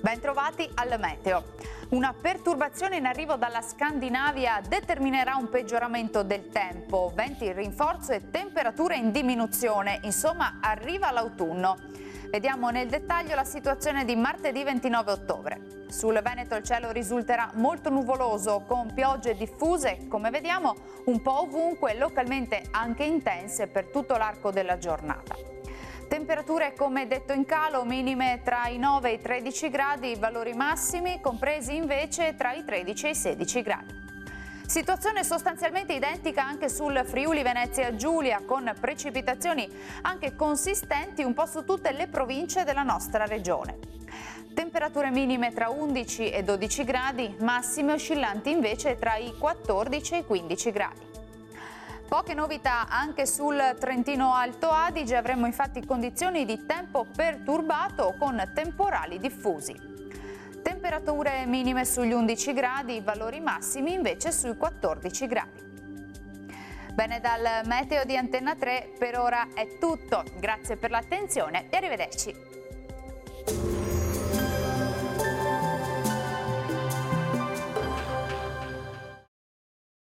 Bentrovati al meteo. Una perturbazione in arrivo dalla Scandinavia determinerà un peggioramento del tempo, venti in rinforzo e temperature in diminuzione. Insomma, arriva l'autunno. Vediamo nel dettaglio la situazione di martedì 29 ottobre. Sul Veneto il cielo risulterà molto nuvoloso, con piogge diffuse, come vediamo, un po' ovunque, localmente anche intense per tutto l'arco della giornata. Temperature, come detto, in calo, minime tra i 9 e i 13 gradi, valori massimi compresi invece tra i 13 e i 16 gradi. Situazione sostanzialmente identica anche sul Friuli Venezia Giulia, con precipitazioni anche consistenti un po' su tutte le province della nostra regione. Temperature minime tra 11 e 12 gradi, massime oscillanti invece tra i 14 e i 15 gradi. Poche novità anche sul Trentino Alto Adige, avremo infatti condizioni di tempo perturbato con temporali diffusi. Temperature minime sugli 11 gradi, valori massimi invece sui 14 gradi. Bene, dal meteo di Antenna 3 per ora è tutto. Grazie per l'attenzione e arrivederci.